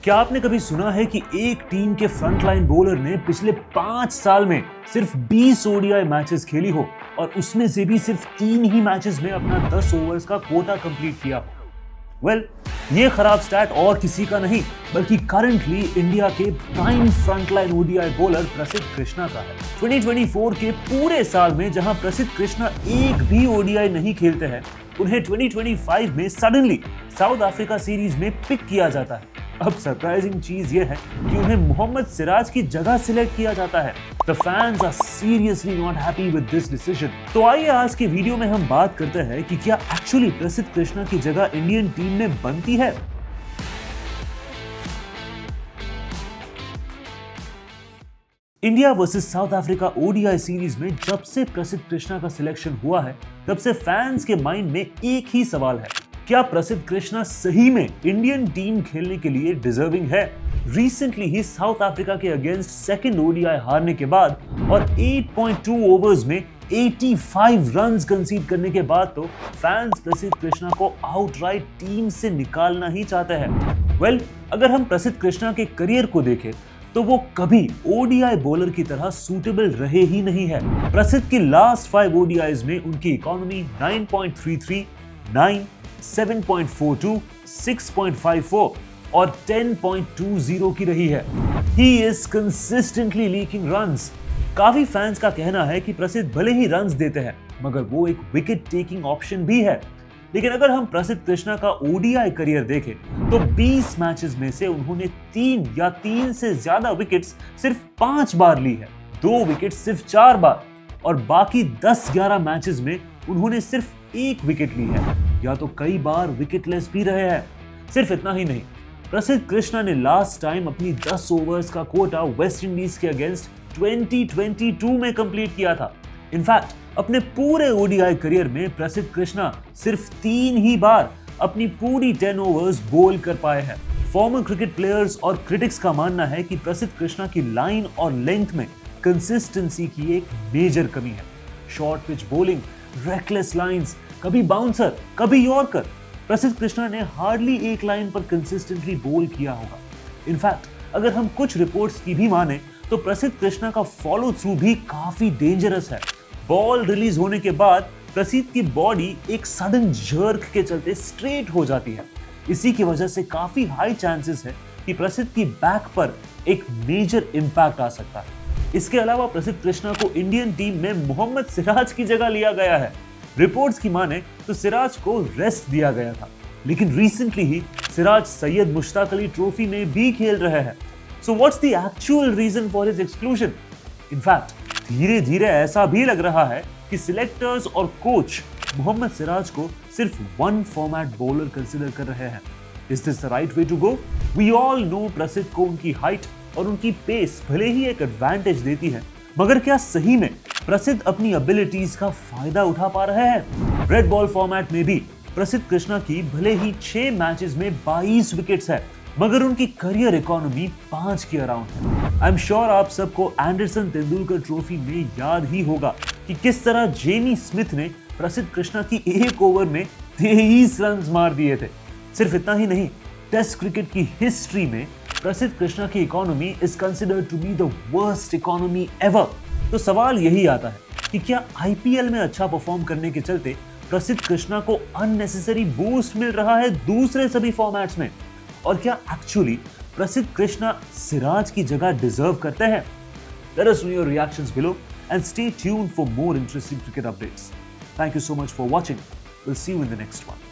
क्या आपने कभी सुना है कि एक टीम के फ्रंटलाइन बॉलर ने पिछले 5 साल में सिर्फ 20 ओडीआई मैचेस खेली हो और उसमें से भी सिर्फ 3 ही मैचेस में अपना 10 ओवर्स का कोटा कंप्लीट किया हो? वेल, ये खराब स्टैट और किसी का नहीं बल्कि करंटली इंडिया के प्राइम फ्रंटलाइन ओडीआई बॉलर प्रसिद्ध कृष्णा का है। 2024 के पूरे साल में जहां प्रसिद्ध कृष्णा एक भी ओडीआई नहीं खेलते हैं, उन्हें 2025 में सडनली साउथ अफ्रीका सीरीज में पिक किया जाता है। अब सरप्राइजिंग चीज ये है कि उन्हें मोहम्मद सिराज की जगह सिलेक्ट किया जाता है। The fans are seriously not happy with this decision। तो आइए आज के वीडियो में हम बात करते हैं कि क्या एक्चुअली प्रसिद्ध कृष्णा की जगह इंडियन टीम में बनती है। India versus south Africa ODI series में जब से प्रसिद्ध कृष्णा का सिलेक्शन हुआ है, तब से फैंस के माइंड में एक ही सवाल है, क्या प्रसिद्ध कृष्णा सही में इंडियन टीम खेलने के लिए डिजर्विंग है? रिसेंटली ही साउथ अफ्रीका के अगेंस्ट सेकंड ओडीआई हारने के बाद और 8.2 ओवर्स में 85 रन्स कंसीड करने के बाद तो फैंस प्रसिद्ध कृष्णा को आउटराइट टीम से निकालना ही चाहते हैं। वेल, अगर हम प्रसिद्ध कृष्णा के करियर को देखें तो वो कभी ओडीआई बॉलर की तरह सूटेबल रहे ही नहीं है। प्रसिद्ध की लास्ट 5 ओडीआईज में उनकी इकोनॉमी 9.33, 9, 7.42, 6.54 और 10.20 की रही है। He is consistently leaking runs। काफी फैंस का कहना है कि प्रसिद्ध भले ही रन्स देते हैं, मगर वो एक विकेट टेकिंग ऑप्शन भी है। लेकिन अगर हम प्रसिद्ध कृष्णा का ओडीआई करियर देखें तो 20 मैचेस में से उन्होंने 3 या 3 से ज्यादा विकेट्स सिर्फ 5 बार ली है, 2 विकेट सिर्फ 4 बार और बाकी 10-11 मैचेस में उन्होंने सिर्फ 1 विकेट ली है या तो कई बार विकेटलेस भी रहे हैं। सिर्फ इतना ही नहीं, प्रसिद्ध कृष्णा ने लास्ट टाइम अपनी 10 ओवर्स का कोटा वेस्ट इंडीज के अगेंस्ट 2022 में कंप्लीट किया था। इनफैक्ट अपने पूरे ओडीआई करियर में प्रसिद्ध कृष्णा सिर्फ 3 ही बार अपनी पूरी 10 ओवर्स बोल कर पाए हैं। फॉर्मर क्रिकेट प्लेयर्स और क्रिटिक्स का मानना है कि प्रसिद्ध कृष्णा की लाइन और लेंथ में कंसिस्टेंसी की एक मेजर कमी है। Short pitch bowling, reckless lines, कभी बाउंसर कभी यॉर्कर, प्रसिद्ध कृष्णा ने हार्डली एक लाइन पर कंसिस्टेंटली बोल किया होगा। इनफैक्ट अगर हम कुछ रिपोर्ट्स की भी माने तो प्रसिद्ध कृष्णा का फॉलो थ्रू भी काफी डेंजरस है। बॉल रिलीज होने के बाद प्रसिद्ध की बॉडी एक सडन जर्क के चलते स्ट्रेट हो जाती है। इसी की वजह से काफी हाई चांसेस है कि प्रसिद्ध की बैक पर एक मेजर इंपैक्ट आ सकता है। इसके अलावा प्रसिद्ध कृष्णा को इंडियन टीम में मोहम्मद सिराज की जगह लिया गया है। रिपोर्ट्स की माने तो सिराज को रेस्ट दिया गया था, लेकिन रिसेंटली ही सिराज सैयद मुश्ताक अली ट्रॉफी में भी खेल रहे हैं। So what's the actual reason for his exclusion? In fact धीरे धीरे ऐसा भी लग रहा है कि सिलेक्टर्स और कोच मोहम्मद सिराज को सिर्फ वन फॉर्मेट बॉलर कंसीडर कर रहे हैं। Is this the right way to go? We all know Prasidh को उनकी हाइट और उनकी पेस भले ही एक एडवांटेज देती है, मगर क्या सही में प्रसिद्ध अपनी एबिलिटीज का फायदा उठा पा रहे हैं? रेड बॉल फॉर्मेट में भी प्रसिद्ध कृष्णा की भले ही 6 मैचेस में 22 विकेट्स है, मगर उनकी करियर इकोनॉमी 5 के अराउंड है। आई एम श्योर आप सबको एंडरसन तेंदुलकर ट्रॉफी में याद ही होगा कि किस तरह जेमी स्मिथ ने प्रसिद्ध कृष्णा की 1 ओवर में 23 रन मार दिए थे। सिर्फ इतना ही नहीं, टेस्ट क्रिकेट की हिस्ट्री में प्रसिद्ध कृष्णा की economy is considered to be the worst economy ever. तो सवाल यही आता है कि क्या आईपीएल में अच्छा परफॉर्म करने के चलते प्रसिद्ध कृष्णा को अननेसेसरी बूस्ट मिल रहा है दूसरे सभी फॉर्मेट्स में, और क्या एक्चुअली प्रसिद्ध कृष्णा सिराज की जगह डिजर्व करते हैं? Let us know your reactions below and stay tuned for more interesting cricket updates. Thank you so much for watching. We'll see you in the next one.